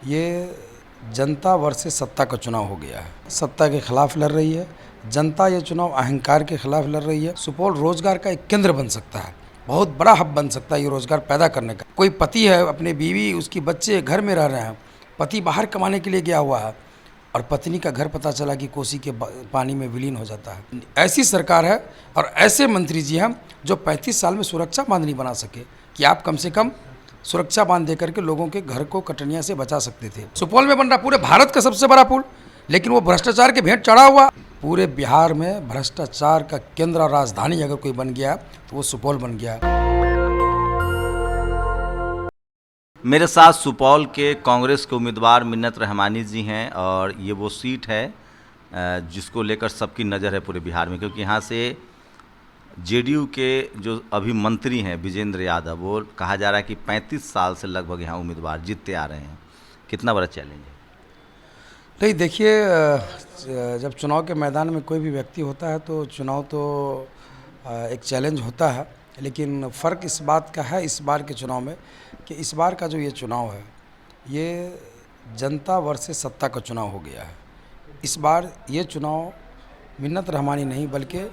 ये जनता वर्सेस सत्ता का चुनाव हो गया है। सत्ता के खिलाफ लड़ रही है जनता। ये चुनाव अहंकार के खिलाफ लड़ रही है। सुपौल रोजगार का एक केंद्र बन सकता है, बहुत बड़ा हब बन सकता है ये रोजगार पैदा करने का। कोई पति है, अपने बीवी उसकी बच्चे घर में रह रहे हैं, पति बाहर कमाने के लिए गया हुआ है और पत्नी का घर पता चला कि कोसी के पानी में विलीन हो जाता है। ऐसी सरकार है और ऐसे मंत्री जी हैं जो 35 साल में सुरक्षा बांध नहीं बना सके कि आप कम से कम सुरक्षा बांध दे करके लोगों के घर को कटनिया से बचा सकते थे। सुपौल में बन रहा पूरे भारत का सबसे बड़ा पुल, लेकिन वो भ्रष्टाचार के भेंट चढ़ा हुआ। पूरे बिहार में भ्रष्टाचार का केंद्र और राजधानी अगर कोई बन गया तो वो सुपौल बन गया। मेरे साथ सुपौल के कांग्रेस के उम्मीदवार मिन्नत रहमानी जी हैं और ये वो सीट है जिसको लेकर सबकी नज़र है पूरे बिहार में, क्योंकि यहाँ से जेडीयू के जो अभी मंत्री हैं विजेंद्र यादव, वो कहा जा रहा है कि 35 साल से लगभग यहाँ उम्मीदवार जीतते आ रहे हैं। कितना बड़ा चैलेंज है? नहीं, देखिए, जब चुनाव के मैदान में कोई भी व्यक्ति होता है तो चुनाव तो एक चैलेंज होता है, लेकिन फ़र्क इस बात का है इस बार के चुनाव में कि इस बार का जो ये चुनाव है ये जनता वर्सेस सत्ता का चुनाव हो गया है। इस बार ये चुनाव मिन्नत रहमानी नहीं बल्कि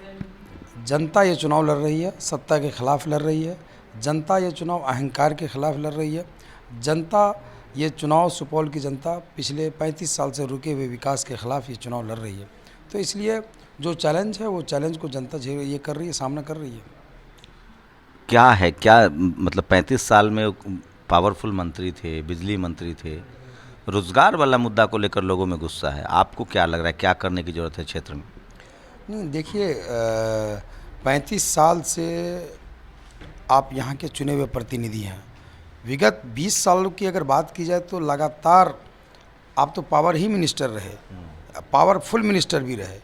जनता ये चुनाव लड़ रही है, सत्ता के खिलाफ लड़ रही है। जनता ये चुनाव अहंकार के खिलाफ लड़ रही है। जनता ये चुनाव, सुपौल की जनता पिछले 35 साल से रुके हुए विकास के खिलाफ ये चुनाव लड़ रही है। तो इसलिए जो चैलेंज है वो चैलेंज को जनता ये कर रही है, सामना कर रही है। क्या है, क्या मतलब 35 साल में पावरफुल मंत्री थे, बिजली मंत्री थे, रोजगार वाला मुद्दा को लेकर लोगों में गुस्सा है। आपको क्या लग रहा है, क्या करने की ज़रूरत है क्षेत्र में? नहीं, देखिए, 35 साल से आप यहाँ के चुने हुए प्रतिनिधि हैं। विगत 20 सालों की अगर बात की जाए तो लगातार आप तो पावर ही मिनिस्टर रहे, पावरफुल मिनिस्टर भी रहे।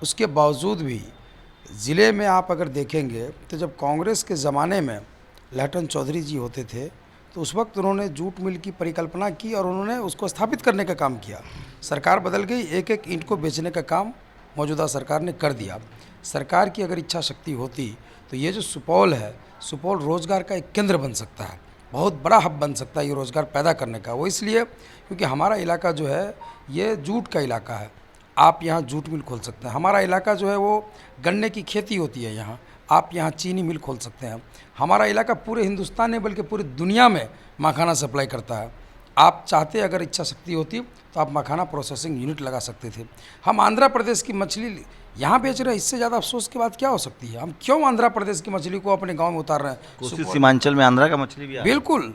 उसके बावजूद भी ज़िले में आप अगर देखेंगे तो जब कांग्रेस के ज़माने में लहटन चौधरी जी होते थे तो उस वक्त उन्होंने जूट मिल की परिकल्पना की और उन्होंने उसको स्थापित करने का काम किया। सरकार बदल गई, एक एक ईंट को बेचने का काम मौजूदा सरकार ने कर दिया। सरकार की अगर इच्छा शक्ति होती तो ये जो सुपौल है, सुपौल रोजगार का एक केंद्र बन सकता है, बहुत बड़ा हब बन सकता है ये रोज़गार पैदा करने का। वो इसलिए क्योंकि हमारा इलाका जो है ये जूट का इलाका है, आप यहाँ जूट मिल खोल सकते हैं। हमारा इलाका जो है वो गन्ने की खेती होती है यहाँ, आप यहाँ चीनी मिल खोल सकते हैं। हमारा इलाका पूरे हिंदुस्तान में बल्कि पूरी दुनिया में मखाना सप्लाई करता है। आप चाहते अगर इच्छा शक्ति होती तो आप मखाना प्रोसेसिंग यूनिट लगा सकते थे। हम आंध्र प्रदेश की मछली यहाँ बेच रहे हैं, इससे ज़्यादा अफसोस की बात क्या हो सकती है? हम क्यों आंध्र प्रदेश की मछली को अपने गांव में उतार रहे हैं? कोसी सीमांचल में आंध्रा का मछली भी बिल्कुल,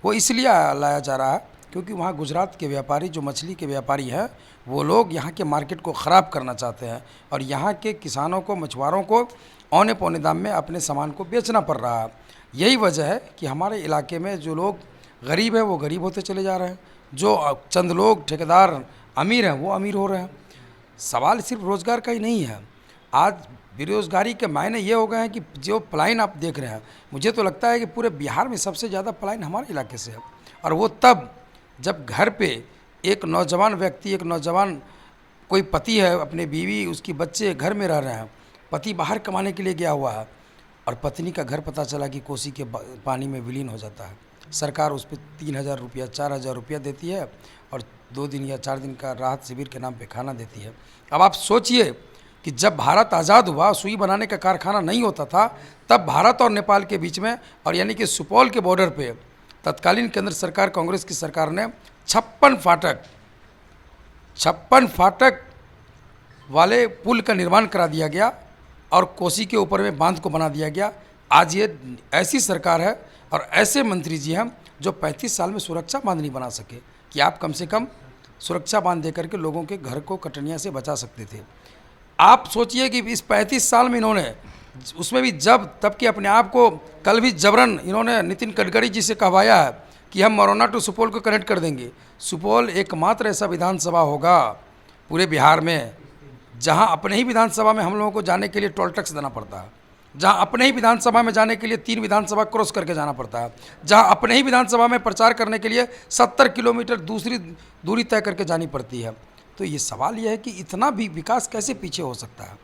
वो इसलिए लाया जा रहा है क्योंकि वहाँ गुजरात के व्यापारी, जो मछली के व्यापारी हैं, वो लोग यहाँ के मार्केट को ख़राब करना चाहते हैं और यहाँ के किसानों को, मछुआरों को औने पौने दाम में अपने सामान को बेचना पड़ रहा है। यही वजह है कि हमारे इलाके में जो लोग गरीब हैं वो गरीब होते चले जा रहे हैं, जो चंद लोग ठेकेदार अमीर हैं वो अमीर हो रहे हैं। सवाल सिर्फ रोज़गार का ही नहीं है। आज बेरोज़गारी के मायने ये हो गए हैं कि जो पलायन आप देख रहे हैं, मुझे तो लगता है कि पूरे बिहार में सबसे ज़्यादा पलायन हमारे इलाके से है। और वो तब जब घर पे एक नौजवान व्यक्ति, एक नौजवान, कोई पति है, अपने बीवी उसकी बच्चे घर में रह रहे हैं, पति बाहर कमाने के लिए गया हुआ है और पत्नी का घर पता चला कि कोसी के पानी में विलीन हो जाता है। सरकार उस पर 3,000 रुपया, 4,000 रुपया देती है और 2 दिन या 4 दिन का राहत शिविर के नाम पे खाना देती है। अब आप सोचिए कि जब भारत आज़ाद हुआ, सुई बनाने का कारखाना नहीं होता था, तब भारत और नेपाल के बीच में और यानी कि सुपौल के बॉर्डर पे तत्कालीन केंद्र सरकार, कांग्रेस की सरकार ने 56 फाटक वाले पुल का निर्माण करा दिया गया और कोसी के ऊपर में बांध को बना दिया गया। आज ये ऐसी सरकार है और ऐसे मंत्री जी हैं जो 35 साल में सुरक्षा बांध नहीं बना सके कि आप कम से कम सुरक्षा बांध दे करके लोगों के घर को कटनिया से बचा सकते थे। आप सोचिए कि इस 35 साल में इन्होंने, उसमें भी जब तब कि अपने आप को, कल भी जबरन इन्होंने नितिन गडकरी जी से कहवाया है कि हम मरौना टू सुपौल को कनेक्ट कर देंगे। सुपौल एकमात्र ऐसा विधानसभा होगा पूरे बिहार में जहां अपने ही विधानसभा में हम लोगों को जाने के लिए टोल टैक्स देना पड़ता है, जहां अपने ही विधानसभा में जाने के लिए 3 विधानसभा क्रॉस करके जाना पड़ता है, जहां अपने ही विधानसभा में प्रचार करने के लिए 70 किलोमीटर दूसरी दूरी तय करके जानी पड़ती है। तो ये सवाल यह है कि इतना भी विकास कैसे पीछे हो सकता है?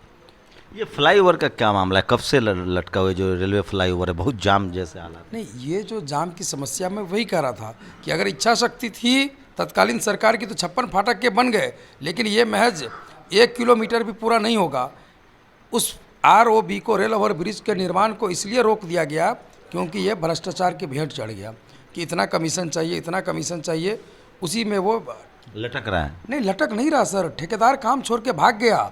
ये फ्लाईओवर का क्या मामला है? कब से लटका हुआ जो रेलवे फ्लाईओवर है, बहुत जाम जैसे हालात? नहीं, ये जो जाम की समस्या मैं वही कह रहा था कि अगर इच्छा शक्ति थी तत्कालीन सरकार की तो 56 फाटक के बन गए, लेकिन ये महज 1 किलोमीटर भी पूरा नहीं होगा। उस ROB को, रेल ओवर ब्रिज के निर्माण को इसलिए रोक दिया गया क्योंकि ये भ्रष्टाचार के भेंट चढ़ गया कि इतना कमीशन चाहिए, इतना कमीशन चाहिए। उसी में वो लटक रहा है। नहीं, लटक नहीं रहा सर, ठेकेदार काम छोड़ के भाग गया।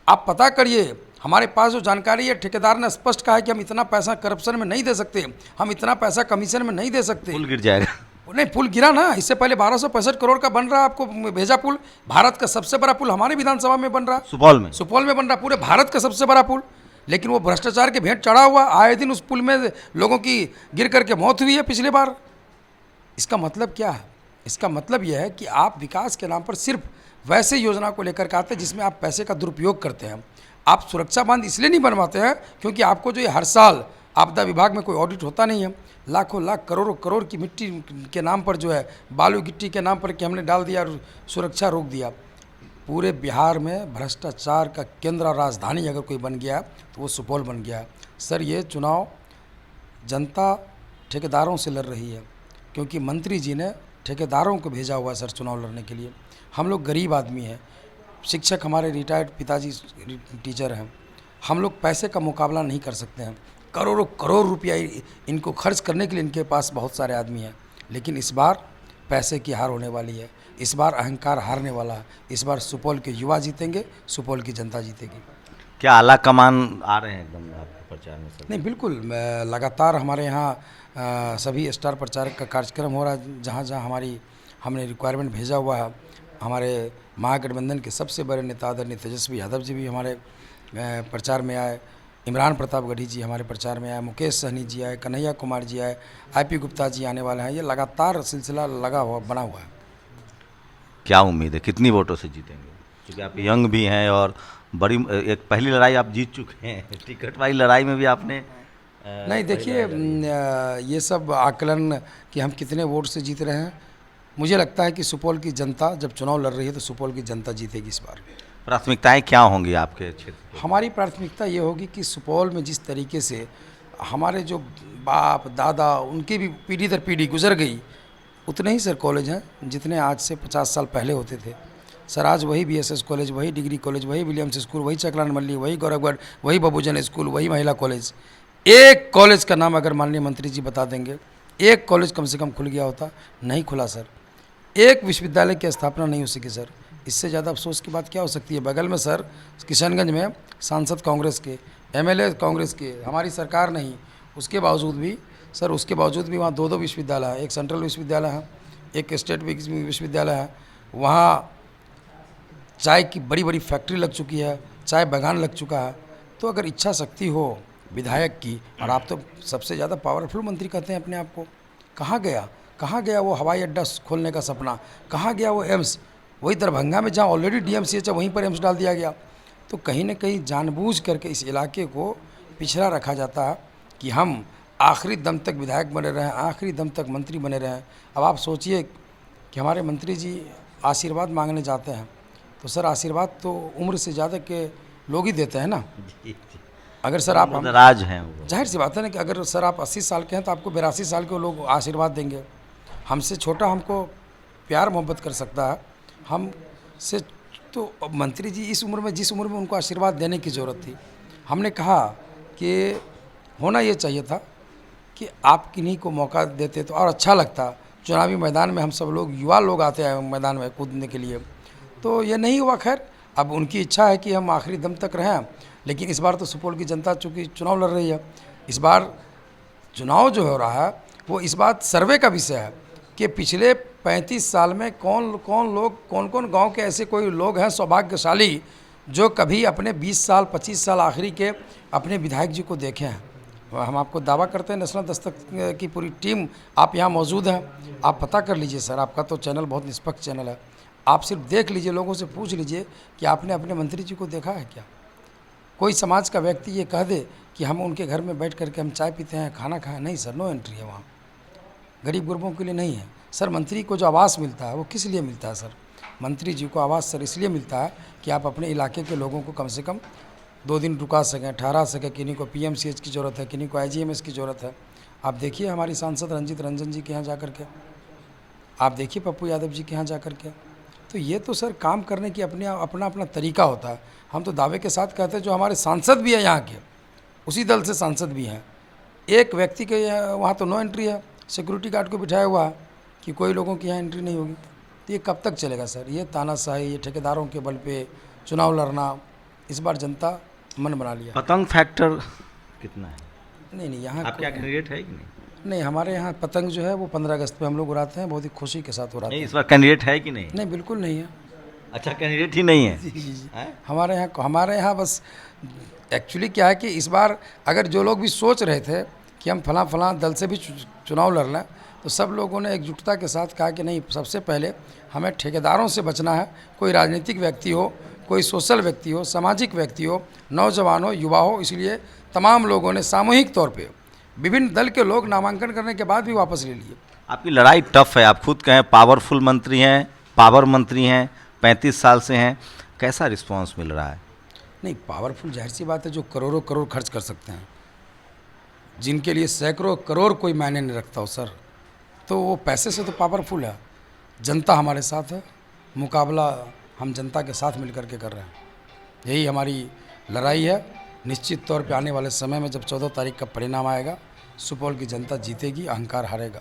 आप पता करिए, हमारे पास जो जानकारी है, ठेकेदार ने स्पष्ट कहा है कि हम इतना पैसा करप्शन में नहीं दे सकते, हम इतना पैसा कमीशन में नहीं दे सकते। पुल गिर जाएगा। नहीं, पुल गिरा ना, इससे पहले 1265 करोड़ का बन रहा है, आपको भेजा पुल। भारत का सबसे बड़ा पुल हमारे विधानसभा में बन रहा है, सुपौल में बन रहा, पूरे भारत का सबसे बड़ा पुल। लेकिन वो भ्रष्टाचार के भेंट चढ़ा हुआ, आए दिन उस पुल में लोगों की गिर करके मौत हुई है पिछले बार। इसका मतलब क्या है? इसका मतलब यह है कि आप विकास के नाम पर सिर्फ वैसे योजना को लेकर के आते हैं जिसमें आप पैसे का दुरुपयोग करते हैं। आप सुरक्षा बांध इसलिए नहीं बनवाते हैं क्योंकि आपको जो ये हर साल आपदा विभाग में कोई ऑडिट होता नहीं है। लाखों लाख करोड़ों करोड़ की मिट्टी के नाम पर जो है, बालू गिट्टी के नाम पर कि हमने डाल दिया और सुरक्षा रोक दिया। पूरे बिहार में भ्रष्टाचार का केंद्र और राजधानी अगर कोई बन गया तो वो सुपौल बन गया। सर, ये चुनाव जनता ठेकेदारों से लड़ रही है क्योंकि मंत्री जी ने ठेकेदारों को भेजा हुआ है सर चुनाव लड़ने के लिए। हम लोग गरीब आदमी हैं, शिक्षक हमारे रिटायर्ड पिताजी टीचर हैं, हम लोग पैसे का मुकाबला नहीं कर सकते हैं। करोड़ों करोड़ रुपया इनको खर्च करने के लिए इनके पास बहुत सारे आदमी हैं। लेकिन इस बार पैसे की हार होने वाली है, इस बार अहंकार हारने वाला है। इस बार सुपौल के युवा जीतेंगे, सुपौल की जनता जीतेगी। क्या आला कमान आ रहे हैं एकदम आपके प्रचार में सर? नहीं, बिल्कुल, लगातार हमारे यहाँ सभी स्टार प्रचारक का कार्यक्रम हो रहा है। जहाँ जहाँ हमने रिक्वायरमेंट भेजा हुआ है, हमारे महागठबंधन के सबसे बड़े नेता आदरणीय तेजस्वी यादव जी भी हमारे प्रचार में आए, इमरान प्रतापगढ़ी जी हमारे प्रचार में आए, मुकेश सहनी जी आए, कन्हैया कुमार जी आए, IP गुप्ता जी आने वाले हैं। ये लगातार सिलसिला बना हुआ है। क्या उम्मीद है, कितनी वोटों से जीतेंगे? क्योंकि आप यंग भी हैं और बड़ी एक पहली लड़ाई आप जीत चुके हैं, टिकट वाली लड़ाई में भी आपने नहीं, देखिए, ये सब आकलन कि हम कितने वोट से जीत रहे हैं, मुझे लगता है कि सुपौल की जनता जब चुनाव लड़ रही है तो सुपौल की जनता जीतेगी इस बार। प्राथमिकताएं क्या होंगी आपके क्षेत्र? हमारी प्राथमिकता ये होगी कि सुपौल में जिस तरीके से हमारे जो बाप दादा उनकी भी पीढ़ी दर पीढ़ी गुजर गई, उतने ही सर कॉलेज हैं जितने आज से 50 साल पहले होते थे। सर, आज वही BSS कॉलेज, वही डिग्री कॉलेज, वही विलियम्स स्कूल, वही चकलान मल्ली, वही गौरवगढ़, वही बबूजन स्कूल, वही महिला कॉलेज। एक कॉलेज का नाम अगर माननीय मंत्री जी बता देंगे, एक कॉलेज कम से कम खुल गया होता, नहीं खुला सर। एक विश्वविद्यालय की स्थापना नहीं हो सकी सर। इससे ज़्यादा अफसोस की बात क्या हो सकती है? बगल में सर किशनगंज में सांसद कांग्रेस के, MLA कांग्रेस के, हमारी सरकार नहीं, उसके बावजूद भी वहाँ 2-2 विश्वविद्यालय हैं। एक सेंट्रल विश्वविद्यालय है, एक स्टेट विश्वविद्यालय है। वहाँ चाय की बड़ी बड़ी फैक्ट्री लग चुकी है, चाय बागान लग चुका है। तो अगर इच्छा शक्ति हो विधायक की, और आप तो सबसे ज़्यादा पावरफुल मंत्री कहते हैं अपने आप को, कहाँ गया वो हवाई अड्डा खोलने का सपना? कहाँ गया वो एम्स? वही दरभंगा में जहाँ ऑलरेडी DMCH है वहीं पर एम्स डाल दिया गया। तो कहीं ना कहीं जानबूझ करके इस इलाके को पिछड़ा रखा जाता है कि हम आखिरी दम तक विधायक बने रहें, आखिरी दम तक मंत्री बने रहें। अब आप सोचिए कि हमारे मंत्री जी आशीर्वाद मांगने जाते हैं तो सर आशीर्वाद तो उम्र से ज़्यादा के लोग ही देते हैं ना। अगर सर आप राज हैं, जाहिर सी बात है ना कि अगर सर आप 80 साल के हैं तो आपको 82 साल के लोग आशीर्वाद देंगे। हमसे छोटा हमको प्यार मोहब्बत कर सकता है, हमसे तो मंत्री जी इस उम्र में, जिस उम्र में उनको आशीर्वाद देने की ज़रूरत थी, हमने कहा कि होना ये चाहिए था कि आप किन्हीं को मौका देते तो और अच्छा लगता। चुनावी मैदान में हम सब लोग, युवा लोग आते हैं मैदान में कूदने के लिए, तो ये नहीं हुआ। खैर, अब उनकी इच्छा है कि हम आखिरी दम तक रहें, लेकिन इस बार तो सुपौल की जनता चूँकि चुनाव लड़ रही है, इस बार चुनाव जो हो रहा है वो इस बात सर्वे का विषय है कि पिछले 35 साल में कौन कौन गांव के ऐसे कोई लोग हैं सौभाग्यशाली जो कभी अपने 20 साल 25 साल आखिरी के अपने विधायक जी को देखे हैं। हम आपको दावा करते हैं, नेशनल दस्तक की पूरी टीम आप यहाँ मौजूद हैं, आप पता कर लीजिए सर, आपका तो चैनल बहुत निष्पक्ष चैनल है, आप सिर्फ देख लीजिए, लोगों से पूछ लीजिए कि आपने अपने मंत्री जी को देखा है क्या। कोई समाज का व्यक्ति ये कह दे कि हम उनके घर में बैठ करके हम चाय पीते हैं, खाना खाएं, नहीं सर, नो एंट्री है वहाँ, गरीब गुरबों के लिए नहीं है सर। मंत्री को जो आवास मिलता है वो किस लिए मिलता है सर? मंत्री जी को आवास सर इसलिए मिलता है कि आप अपने इलाके के लोगों को कम से कम 2 दिन रुका सकें, ठहरा सकें। किन्हीं को PMCH की ज़रूरत है, किन्हीं को IGMS की ज़रूरत है। आप देखिए हमारी सांसद रंजीत रंजन जी के यहाँ जा कर के, आप देखिए पप्पू यादव जी के यहाँ जा कर के। तो ये तो सर काम करने की अपना अपना तरीका होता है। हम तो दावे के साथ कहते हैं जो हमारे सांसद भी हैं यहाँ के, उसी दल से सांसद भी हैं, एक व्यक्ति के वहाँ तो नो एंट्री है, सिक्योरिटी गार्ड को बिठाया हुआ है कि कोई लोगों की यहाँ एंट्री नहीं होगी। तो ये कब तक चलेगा सर? ये तानाशाही, ये ठेकेदारों के बल पे चुनाव लड़ना, इस बार जनता मन बना लिया। पतंग फैक्टर कितना है? नहीं यहाँ आपका कैंडिडेट है कि नहीं? नहीं, हमारे यहाँ पतंग जो है वो 15 अगस्त पे हम लोग उड़ाते हैं, बहुत ही खुशी के साथ उड़ाते नहीं, हैं। इस बार कैंडिडेट है कि नहीं? नहीं, बिल्कुल नहीं है। अच्छा, कैंडिडेट ही नहीं है? जी। हैं? हमारे यहाँ बस एक्चुअली क्या है कि इस बार अगर जो लोग भी सोच रहे थे कि हम फलां दल से भी चुनाव लड़ लें, तो सब लोगों ने एकजुटता के साथ कहा कि नहीं, सबसे पहले हमें ठेकेदारों से बचना है। कोई राजनीतिक व्यक्ति हो, कोई सोशल व्यक्ति हो, सामाजिक व्यक्ति हो, नौजवान हो, युवा हो, इसलिए तमाम लोगों ने सामूहिक तौर पे विभिन्न दल के लोग नामांकन करने के बाद भी वापस ले लिए। आपकी लड़ाई टफ है, आप खुद कहें पावरफुल मंत्री हैं, पावर मंत्री हैं, 35 साल से हैं, कैसा रिस्पांस मिल रहा है? नहीं, पावरफुल जाहिर सी बात है, जो करोड़ों करोड़ खर्च कर सकते हैं, जिनके लिए सैकड़ों करोड़ कोई मायने नहीं रखता हो सर, तो वो पैसे से तो पावरफुल है। जनता हमारे साथ है, मुकाबला हम जनता के साथ मिलकर के कर रहे हैं। यही हमारी लड़ाई है। निश्चित तौर पे आने वाले समय में जब 14 तारीख का परिणाम आएगा, सुपौल की जनता जीतेगी, अहंकार हारेगा।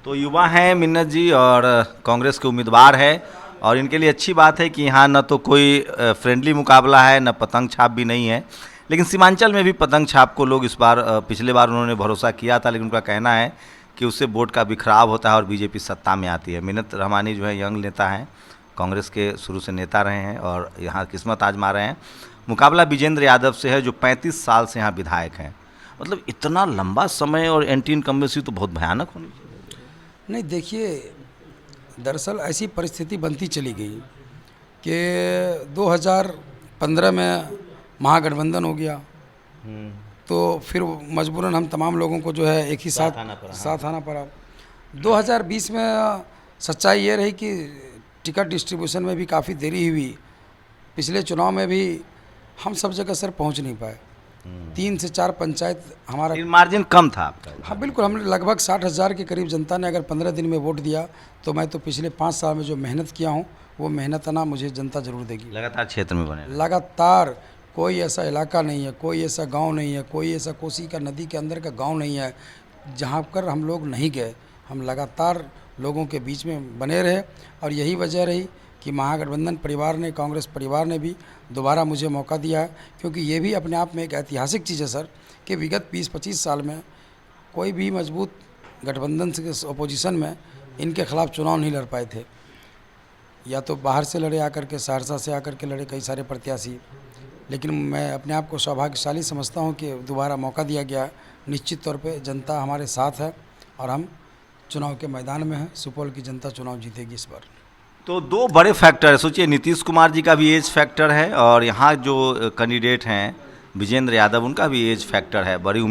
तो युवा हैं मिन्नत जी और कांग्रेस के उम्मीदवार है, और इनके लिए अच्छी बात है कि यहाँ न तो कोई फ्रेंडली मुकाबला है, न पतंग छाप भी नहीं है। लेकिन सीमांचल में भी पतंग छाप को लोग इस बार, पिछले बार उन्होंने भरोसा किया था, लेकिन उनका कहना है कि उससे वोट का बिखराव होता है और बीजेपी सत्ता में आती है। मिन्नत रहमानी जो है यंग नेता हैं, कांग्रेस के शुरू से नेता रहे हैं और यहाँ किस्मत आजमा रहे हैं। मुकाबला विजेंद्र यादव से है जो 35 साल से यहाँ विधायक हैं। मतलब इतना लंबा समय और एंटी इनकम्बेंसी तो बहुत भयानक होनी चाहिए। नहीं, देखिए दरअसल ऐसी परिस्थिति बनती चली गई कि 2015 में महागठबंधन हो गया, तो फिर मजबूरन हम तमाम लोगों को जो है एक ही साथ आना पड़ा। 2020 में सच्चाई ये रही कि टिकट डिस्ट्रीब्यूशन में भी काफ़ी देरी हुई। पिछले चुनाव में भी हम सब जगह सर पहुंच नहीं पाए। 3 से 4 पंचायत हमारा मार्जिन कम था आपका। हाँ बिल्कुल, हमने लगभग 60,000 के करीब जनता ने अगर 15 दिन में वोट दिया, तो मैं तो पिछले 5 साल में जो मेहनत किया हूँ वो मेहनतना मुझे जनता ज़रूर देगी। लगातार क्षेत्र में बने लगातार, कोई ऐसा इलाका नहीं है, कोई ऐसा गांव नहीं है, कोई ऐसा कोसी का नदी के अंदर का गांव नहीं है जहां पर हम लोग नहीं गए। हम लगातार लोगों के बीच में बने रहे, और यही वजह रही कि महागठबंधन परिवार ने, कांग्रेस परिवार ने भी दोबारा मुझे मौका दिया है। क्योंकि ये भी अपने आप में एक ऐतिहासिक चीज़ है सर कि विगत 20-25 साल में कोई भी मजबूत गठबंधन से अपोजिशन में इनके खिलाफ चुनाव नहीं लड़ पाए थे। या तो बाहर से लड़े आकर के, सहरसा से आकर के लड़े कई सारे प्रत्याशी, लेकिन मैं अपने आप को सौभाग्यशाली समझता हूं कि दोबारा मौका दिया गया। निश्चित तौर पे जनता हमारे साथ है और हम चुनाव के मैदान में हैं। सुपौल की जनता चुनाव जीतेगी इस बार। तो 2 बड़े फैक्टर है। सोचिए, नीतीश कुमार जी का भी एज फैक्टर है, और यहाँ जो कैंडिडेट हैं विजेंद्र यादव, उनका भी एज फैक्टर है, बड़ी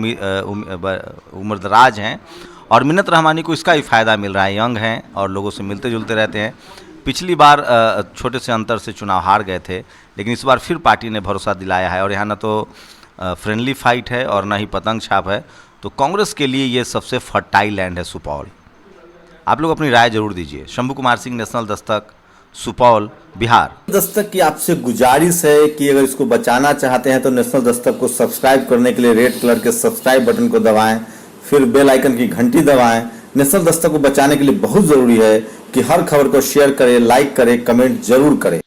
उम्रदराज हैं, और मिन्नत रहमानी को इसका ही फ़ायदा मिल रहा है। यंग हैं और लोगों से मिलते जुलते रहते हैं। पिछली बार छोटे से अंतर से चुनाव हार गए थे, लेकिन इस बार फिर पार्टी ने भरोसा दिलाया है, और यहाँ न तो फ्रेंडली फाइट है और ना ही पतंग छाप है। तो कांग्रेस के लिए ये सबसे फर्टाइल लैंड है सुपौल। आप लोग अपनी राय जरूर दीजिए। शंभू कुमार सिंह, नेशनल दस्तक, सुपौल, बिहार। दस्तक की आपसे गुजारिश है कि अगर इसको बचाना चाहते हैं तो नेशनल दस्तक को सब्सक्राइब करने के लिए रेड कलर के सब्सक्राइब बटन को दबाएं, फिर बेल आइकन की घंटी दबाएं। नेशनल दस्तक को बचाने के लिए बहुत जरूरी है कि हर खबर को शेयर करें, लाइक करें, कमेंट जरूर करें।